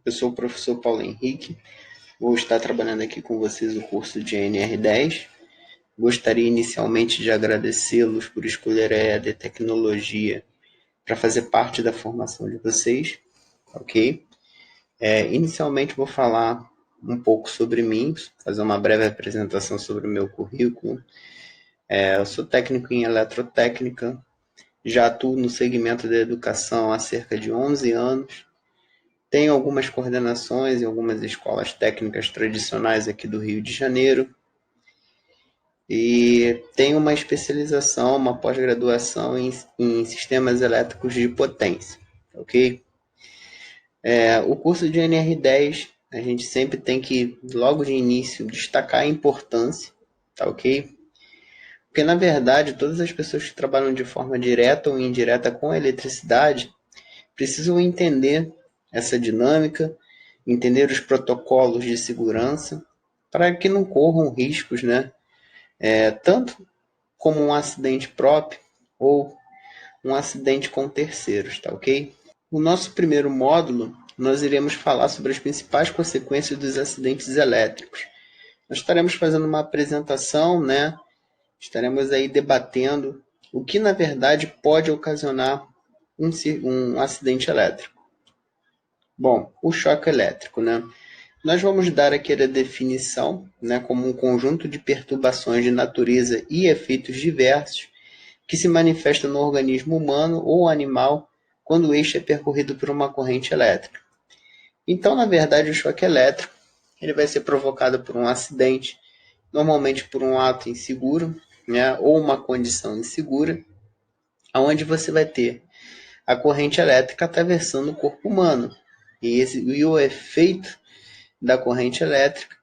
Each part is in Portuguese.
Eu sou o professor Paulo Henrique, vou estar trabalhando aqui com vocês o curso de NR10. Gostaria inicialmente de agradecê-los por escolher a EAD Tecnologia para fazer parte da formação de vocês, ok? Inicialmente vou falar um pouco sobre mim, fazer uma breve apresentação sobre o meu currículo. Eu sou técnico em eletrotécnica, já atuo no segmento da educação há cerca de 11 anos. Tenho algumas coordenações em algumas escolas técnicas tradicionais aqui do Rio de Janeiro e tenho uma especialização, uma pós-graduação em sistemas elétricos de potência, ok? O curso de NR10 a gente sempre tem que, logo de início, destacar a importância, tá ok? Porque, na verdade, todas as pessoas que trabalham de forma direta ou indireta com a eletricidade precisam entender essa dinâmica, entender os protocolos de segurança, para que não corram riscos, né? Tanto como um acidente próprio ou um acidente com terceiros, tá ok? No nosso primeiro módulo, nós iremos falar sobre as principais consequências dos acidentes elétricos. Nós estaremos fazendo uma apresentação, né? Estaremos aí debatendo o que, na verdade, pode ocasionar um acidente elétrico. Bom, o choque elétrico, né? Nós vamos dar aqui a definição, né, como um conjunto de perturbações de natureza e efeitos diversos que se manifestam no organismo humano ou animal quando este é percorrido por uma corrente elétrica. Então, na verdade, o choque elétrico ele vai ser provocado por um acidente, normalmente por um ato inseguro, né, ou uma condição insegura, onde você vai ter a corrente elétrica atravessando o corpo humano. E o efeito da corrente elétrica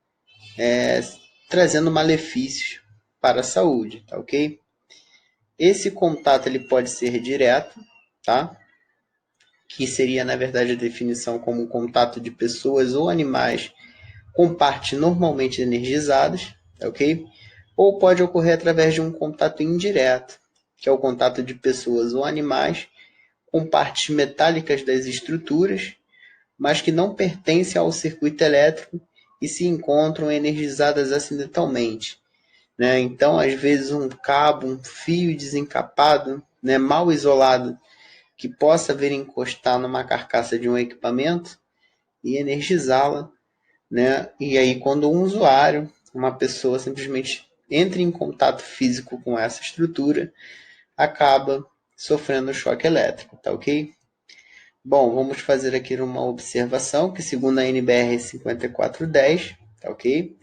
trazendo malefícios para a saúde, tá ok? Esse contato ele pode ser direto, tá? Que seria, na verdade, a definição como um contato de pessoas ou animais com partes normalmente energizadas, tá ok? Ou pode ocorrer através de um contato indireto, que é o contato de pessoas ou animais com partes metálicas das estruturas, mas que não pertencem ao circuito elétrico e se encontram energizadas acidentalmente, né? Então, às vezes, um cabo, um fio desencapado, né, mal isolado, que possa vir encostar numa carcaça de um equipamento e energizá-la, né? E aí, quando um usuário, uma pessoa simplesmente entra em contato físico com essa estrutura, acaba sofrendo choque elétrico, tá ok? Bom, vamos fazer aqui uma observação que, segundo a NBR 5410, tá ok?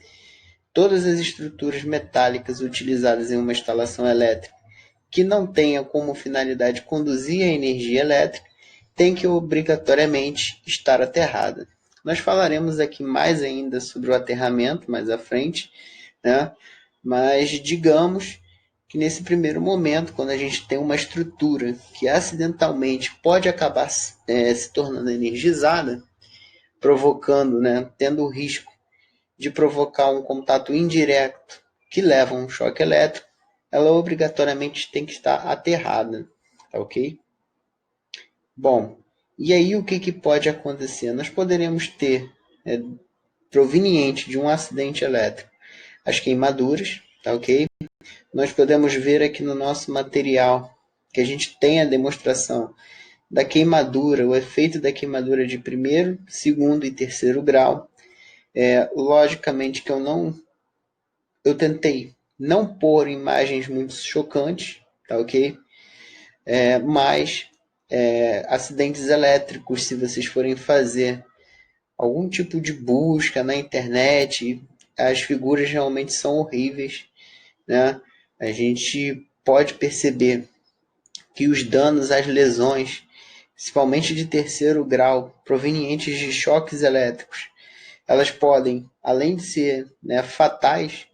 Todas as estruturas metálicas utilizadas em uma instalação elétrica que não tenha como finalidade conduzir a energia elétrica tem que obrigatoriamente estar aterrada. Nós falaremos aqui mais ainda sobre o aterramento mais à frente, né? Mas digamos que nesse primeiro momento, quando a gente tem uma estrutura que acidentalmente pode acabar se tornando energizada, provocando, né, tendo o risco de provocar um contato indireto que leva a um choque elétrico, ela obrigatoriamente tem que estar aterrada, tá ok? Bom, e aí o que pode acontecer? Nós poderemos ter, proveniente de um acidente elétrico, as queimaduras, tá ok? Nós podemos ver aqui no nosso material que a gente tem a demonstração da queimadura, o efeito da queimadura de primeiro, segundo e terceiro grau. Logicamente que eu tentei não pôr imagens muito chocantes, tá ok? Mas acidentes elétricos, se vocês forem fazer algum tipo de busca na internet, as figuras realmente são horríveis, né? A gente pode perceber que os danos, as lesões, principalmente de terceiro grau, provenientes de choques elétricos, elas podem, além de ser, né, fatais,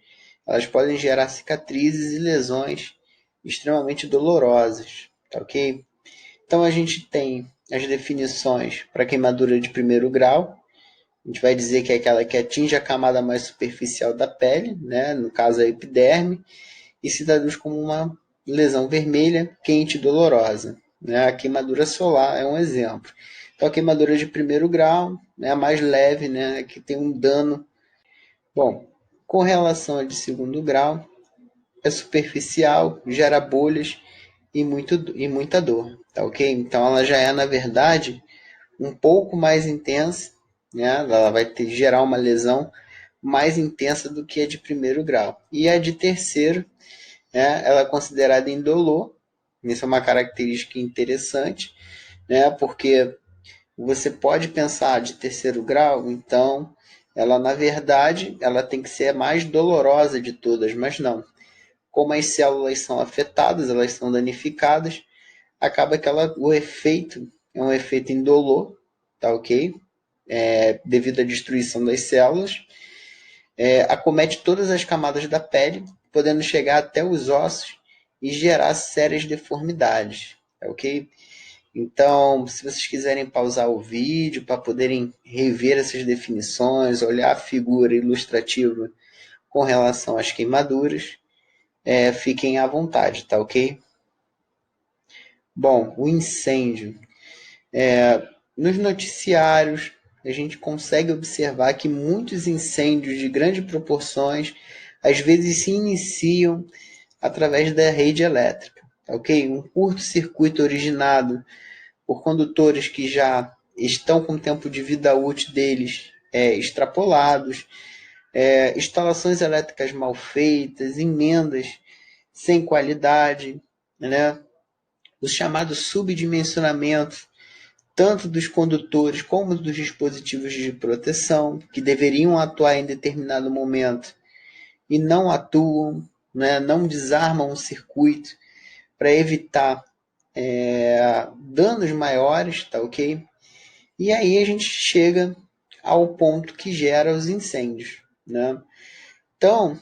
elas podem gerar cicatrizes e lesões extremamente dolorosas, tá ok? Então a gente tem as definições para queimadura de primeiro grau. A gente vai dizer que é aquela que atinge a camada mais superficial da pele, né, no caso a epiderme, e se traduz como uma lesão vermelha, quente e dolorosa, né? A queimadura solar é um exemplo. Então, a queimadura de primeiro grau é a mais leve, né, que tem um dano. Bom, com relação a de segundo grau, é superficial, gera bolhas e muita dor, tá ok? Então, ela já é, na verdade, um pouco mais intensa, né? Ela vai gerar uma lesão mais intensa do que a de primeiro grau. E a de terceiro, né, ela é considerada indolor. Isso é uma característica interessante, né? Porque você pode pensar de terceiro grau, então ela na verdade ela tem que ser a mais dolorosa de todas, mas não. Como as células são afetadas, elas são danificadas, acaba que o efeito é um efeito indolor, tá ok? Devido à destruição das células, acomete todas as camadas da pele, podendo chegar até os ossos e gerar sérias deformidades, tá ok? Então, se vocês quiserem pausar o vídeo para poderem rever essas definições, olhar a figura ilustrativa com relação às queimaduras, fiquem à vontade, tá ok? Bom, o incêndio. Nos noticiários, a gente consegue observar que muitos incêndios de grandes proporções às vezes se iniciam através da rede elétrica, tá ok? Um curto-circuito originado por condutores que já estão com o tempo de vida útil deles extrapolados, instalações elétricas mal feitas, emendas sem qualidade, né? Os chamados subdimensionamentos, tanto dos condutores como dos dispositivos de proteção, que deveriam atuar em determinado momento e não atuam, né? Não desarmam o circuito para evitar danos maiores, tá ok? E aí a gente chega ao ponto que gera os incêndios, né? Então,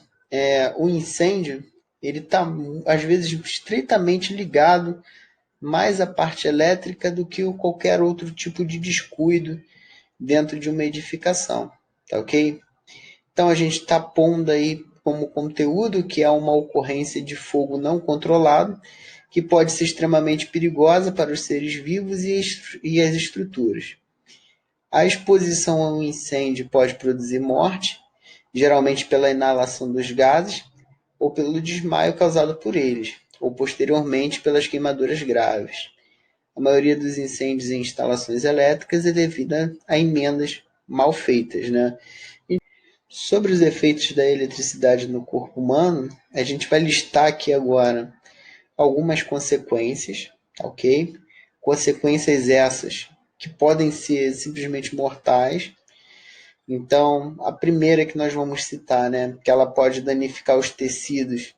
o incêndio ele está às vezes estritamente ligado mais à parte elétrica do que qualquer outro tipo de descuido dentro de uma edificação, tá ok? Então a gente está pondo aí como conteúdo que é uma ocorrência de fogo não controlado, que pode ser extremamente perigosa para os seres vivos e as estruturas. A exposição a um incêndio pode produzir morte, geralmente pela inalação dos gases ou pelo desmaio causado por eles, ou posteriormente pelas queimaduras graves. A maioria dos incêndios em instalações elétricas é devida a emendas mal feitas, né? Sobre os efeitos da eletricidade no corpo humano, a gente vai listar aqui agora algumas consequências, ok? Consequências essas que podem ser simplesmente mortais. Então, a primeira que nós vamos citar, né, que ela pode danificar os tecidos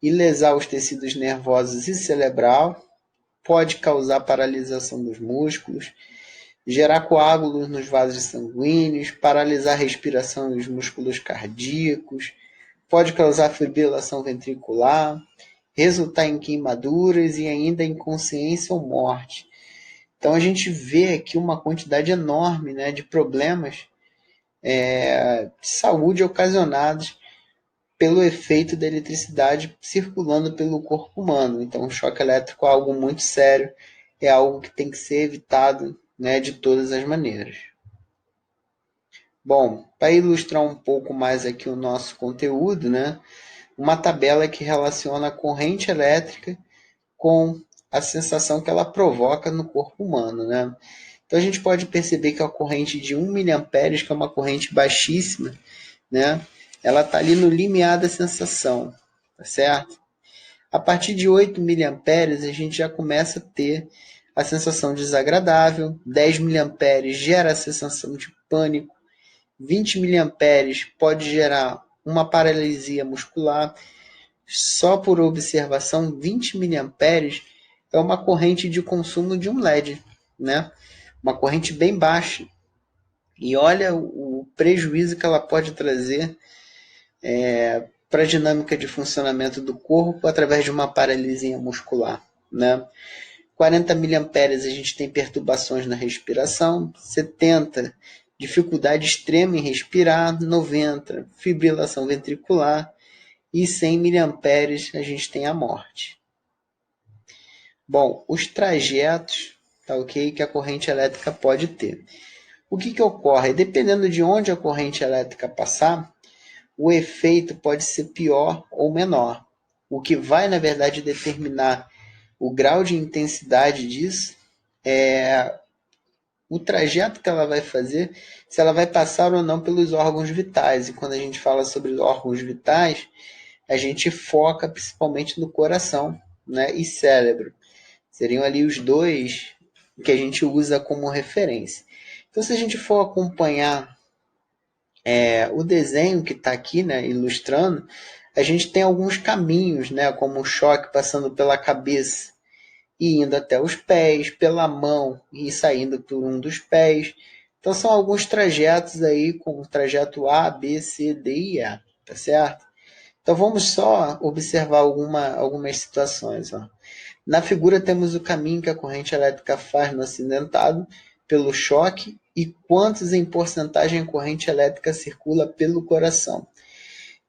e lesar os tecidos nervosos e cerebral, pode causar paralisação dos músculos, gerar coágulos nos vasos sanguíneos, paralisar a respiração e os músculos cardíacos, pode causar fibrilação ventricular, resultar em queimaduras e ainda inconsciência ou morte. Então a gente vê aqui uma quantidade enorme, né, de problemas de saúde ocasionados pelo efeito da eletricidade circulando pelo corpo humano. Então o choque elétrico é algo muito sério, é algo que tem que ser evitado, né, de todas as maneiras. Bom, para ilustrar um pouco mais aqui o nosso conteúdo, né, uma tabela que relaciona a corrente elétrica com a sensação que ela provoca no corpo humano, né? Então a gente pode perceber que a corrente de 1 mA, que é uma corrente baixíssima, né? Ela está ali no limiar da sensação, tá certo? A partir de 8 miliamperes a gente já começa a ter a sensação desagradável, 10 miliamperes gera a sensação de pânico, 20 miliamperes pode gerar uma paralisia muscular. Só por observação, 20 miliamperes é uma corrente de consumo de um LED, né? Uma corrente bem baixa. E olha o prejuízo que ela pode trazer para a dinâmica de funcionamento do corpo através de uma paralisia muscular, né? 40 miliamperes a gente tem perturbações na respiração, 70 dificuldade extrema em respirar, 90 fibrilação ventricular e 100 miliamperes a gente tem a morte. Bom, os trajetos tá ok? Que a corrente elétrica pode ter. O que ocorre? Dependendo de onde a corrente elétrica passar, o efeito pode ser pior ou menor. O que vai, na verdade, determinar o grau de intensidade disso é o trajeto que ela vai fazer, se ela vai passar ou não pelos órgãos vitais. E quando a gente fala sobre órgãos vitais, a gente foca principalmente no coração, né, e cérebro. Seriam ali os dois que a gente usa como referência. Então, se a gente for acompanhar o desenho que está aqui, né, ilustrando, a gente tem alguns caminhos, né, como o choque passando pela cabeça e indo até os pés, pela mão e saindo por um dos pés. Então são alguns trajetos aí, como o trajeto A, B, C, D e E, tá certo? Então vamos só observar algumas situações. Ó. Na figura temos o caminho que a corrente elétrica faz no acidentado pelo choque e quantos em porcentagem a corrente elétrica circula pelo coração.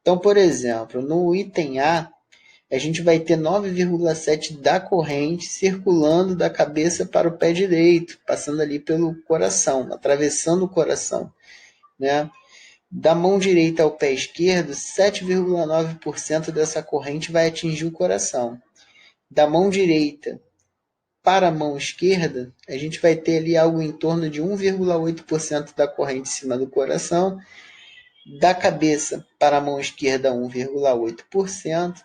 Então, por exemplo, no item A gente vai ter 9,7 da corrente circulando da cabeça para o pé direito, passando ali pelo coração, atravessando o coração, né? Da mão direita ao pé esquerdo, 7,9% dessa corrente vai atingir o coração. Da mão direita para a mão esquerda, a gente vai ter ali algo em torno de 1,8% da corrente em cima do coração. Da cabeça para a mão esquerda, 1,8%.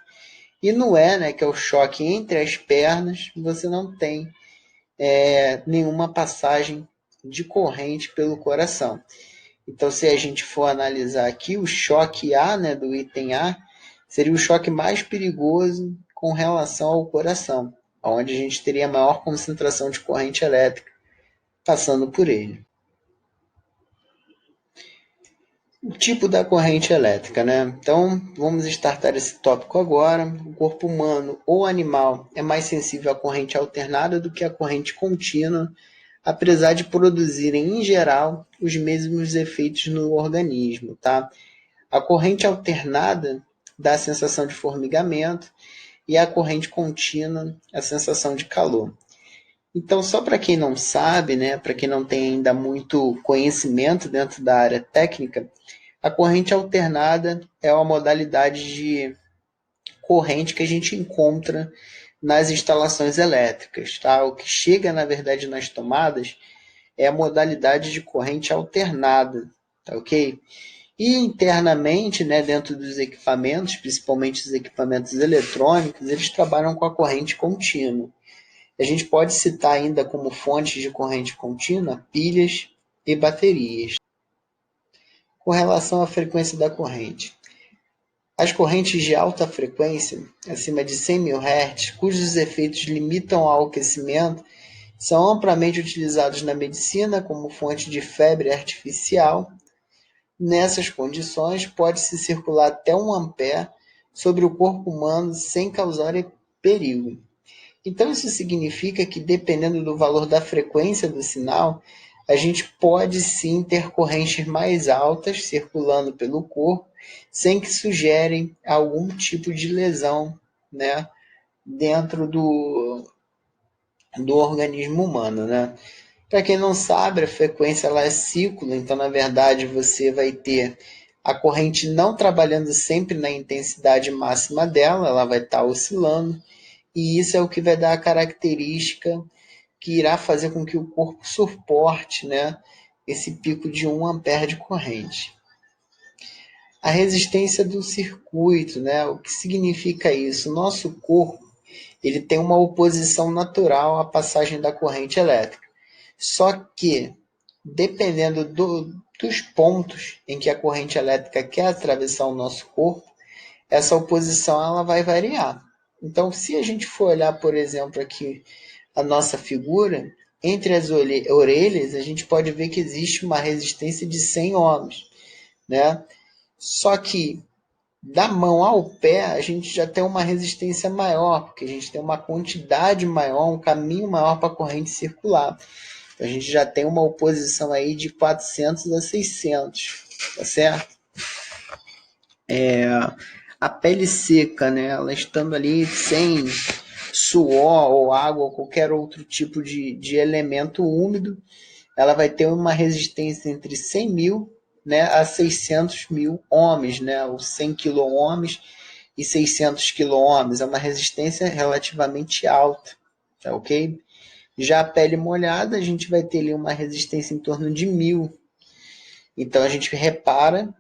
E no E, né, que é o choque entre as pernas, você não tem nenhuma passagem de corrente pelo coração. Então, se a gente for analisar aqui, o choque A, né, do item A, seria o choque mais perigoso com relação ao coração, onde a gente teria maior concentração de corrente elétrica passando por ele. O tipo da corrente elétrica, né? Então, vamos startar esse tópico agora. O corpo humano ou animal é mais sensível à corrente alternada do que à corrente contínua, apesar de produzirem, em geral, os mesmos efeitos no organismo, tá? A corrente alternada dá a sensação de formigamento e a corrente contínua a sensação de calor. Então, só para quem não sabe, né, para quem não tem ainda muito conhecimento dentro da área técnica, a corrente alternada é uma modalidade de corrente que a gente encontra nas instalações elétricas. Tá? O que chega, na verdade, nas tomadas é a modalidade de corrente alternada. Tá, ok? E internamente, né, dentro dos equipamentos, principalmente os equipamentos eletrônicos, eles trabalham com a corrente contínua. A gente pode citar ainda como fontes de corrente contínua pilhas e baterias. Com relação à frequência da corrente. As correntes de alta frequência, acima de 100 mil Hz, cujos efeitos limitam ao aquecimento, são amplamente utilizados na medicina como fonte de febre artificial. Nessas condições, pode-se circular até 1 ampere sobre o corpo humano sem causar perigo. Então, isso significa que, dependendo do valor da frequência do sinal, a gente pode sim ter correntes mais altas circulando pelo corpo, sem que sugerem algum tipo de lesão, né, dentro do organismo humano, né? Para quem não sabe, a frequência ela é ciclo, então na verdade você vai ter a corrente não trabalhando sempre na intensidade máxima dela, ela vai estar oscilando, e isso é o que vai dar a característica que irá fazer com que o corpo suporte, né, esse pico de 1 ampere de corrente. A resistência do circuito, né, o que significa isso? O nosso corpo ele tem uma oposição natural à passagem da corrente elétrica. Só que, dependendo dos pontos em que a corrente elétrica quer atravessar o nosso corpo, essa oposição ela vai variar. Então, se a gente for olhar, por exemplo, aqui a nossa figura, entre as orelhas, a gente pode ver que existe uma resistência de 100 ohms, né? Só que da mão ao pé, a gente já tem uma resistência maior, porque a gente tem uma quantidade maior, um caminho maior para a corrente circular. Então, a gente já tem uma oposição aí de 400 a 600, tá certo? A pele seca, né? Ela estando ali suor ou água ou qualquer outro tipo de elemento úmido, ela vai ter uma resistência entre 100 mil, né, a 600 mil ohms, né, ou 100 quiloohms e 600 quiloohms. É uma resistência relativamente alta, tá ok? Já a pele molhada, a gente vai ter ali uma resistência em torno de 1000. Então a gente repara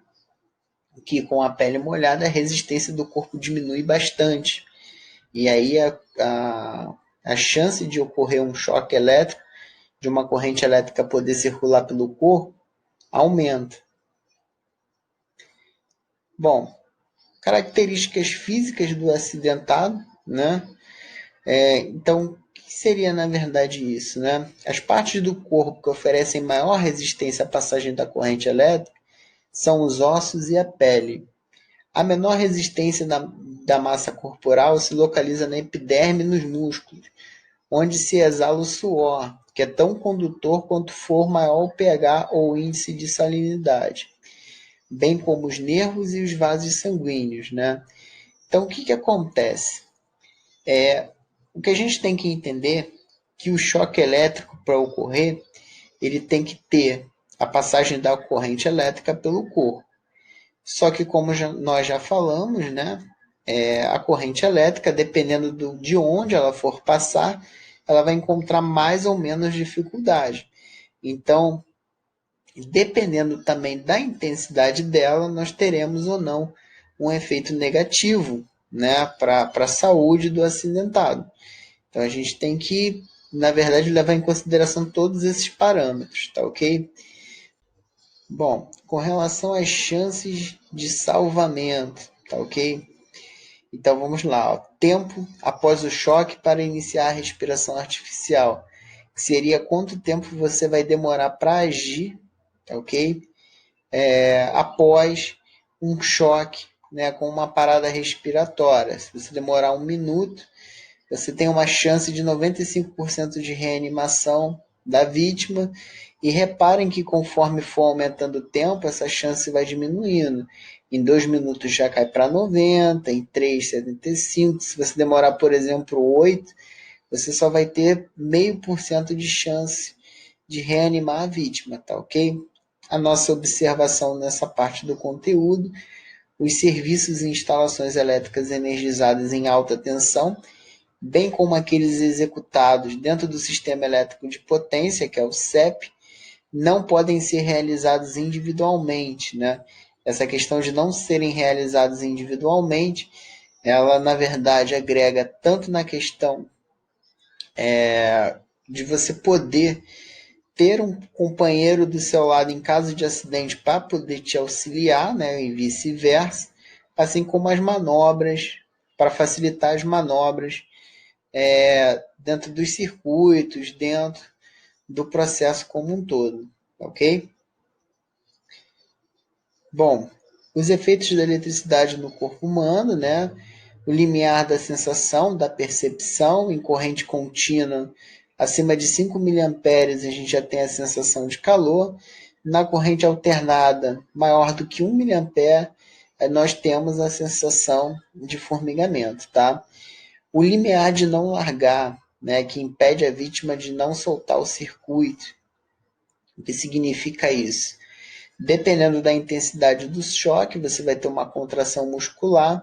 que com a pele molhada a resistência do corpo diminui bastante. E aí a chance de ocorrer um choque elétrico, de uma corrente elétrica poder circular pelo corpo, aumenta. Bom, características físicas do acidentado, né? Então, o que seria na verdade isso, né? As partes do corpo que oferecem maior resistência à passagem da corrente elétrica são os ossos e a pele. A menor resistência da massa corporal se localiza na epiderme e nos músculos, onde se exala o suor, que é tão condutor quanto for maior o pH ou índice de salinidade, bem como os nervos e os vasos sanguíneos, né? Então, o que acontece? O que a gente tem que entender é que o choque elétrico, para ocorrer, ele tem que ter a passagem da corrente elétrica pelo corpo. Só que, como nós já falamos, né, a corrente elétrica, dependendo de onde ela for passar, ela vai encontrar mais ou menos dificuldade. Então, dependendo também da intensidade dela, nós teremos ou não um efeito negativo, né, para a saúde do acidentado. Então, a gente tem que, na verdade, levar em consideração todos esses parâmetros, tá ok? Bom, com relação às chances de salvamento, tá ok? Então vamos lá, ó. Tempo após o choque para iniciar a respiração artificial, que seria quanto tempo você vai demorar para agir, tá ok? Após um choque, né, com uma parada respiratória. Se você demorar 1 minuto, você tem uma chance de 95% de reanimação da vítima. E reparem que conforme for aumentando o tempo, essa chance vai diminuindo. Em 2 minutos já cai para 90, em 3, 75. Se você demorar, por exemplo, 8, você só vai ter 0,5% de chance de reanimar a vítima, tá ok? A nossa observação nessa parte do conteúdo: os serviços e instalações elétricas energizadas em alta tensão, bem como aqueles executados dentro do sistema elétrico de potência, que é o CEP, não podem ser realizados individualmente, né? Essa questão de não serem realizados individualmente, ela na verdade agrega tanto na questão de você poder ter um companheiro do seu lado em caso de acidente para poder te auxiliar, né, e vice-versa, assim como as manobras, para facilitar as manobras dentro dos circuitos, dentro do processo como um todo, ok? Bom, os efeitos da eletricidade no corpo humano, né? O limiar da sensação, da percepção, em corrente contínua, acima de 5 miliamperes, a gente já tem a sensação de calor. Na corrente alternada, maior do que 1 miliampere, nós temos a sensação de formigamento, tá? O limiar de não largar, né, que impede a vítima de não soltar o circuito. O que significa isso? Dependendo da intensidade do choque, você vai ter uma contração muscular,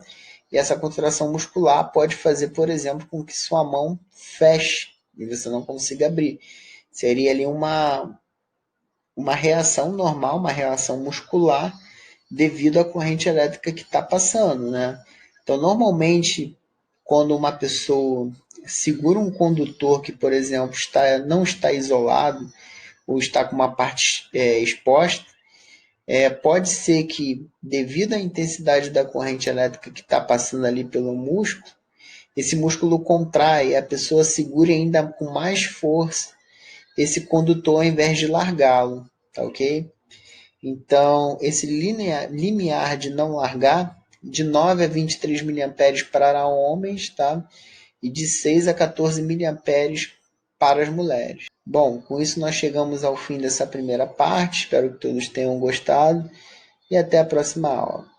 e essa contração muscular pode fazer, por exemplo, com que sua mão feche e você não consiga abrir. Seria ali uma reação normal, uma reação muscular, devido à corrente elétrica que está passando, né? Então, normalmente, quando uma pessoa segura um condutor que, por exemplo, não está isolado ou está com uma parte exposta, pode ser que, devido à intensidade da corrente elétrica que está passando ali pelo músculo, esse músculo contrai e a pessoa segure ainda com mais força esse condutor ao invés de largá-lo, tá ok? Então, esse limiar de não largar, de 9 a 23 miliamperes para homens, tá? E de 6 a 14 miliamperes para as mulheres. Bom, com isso nós chegamos ao fim dessa primeira parte. Espero que todos tenham gostado e até a próxima aula.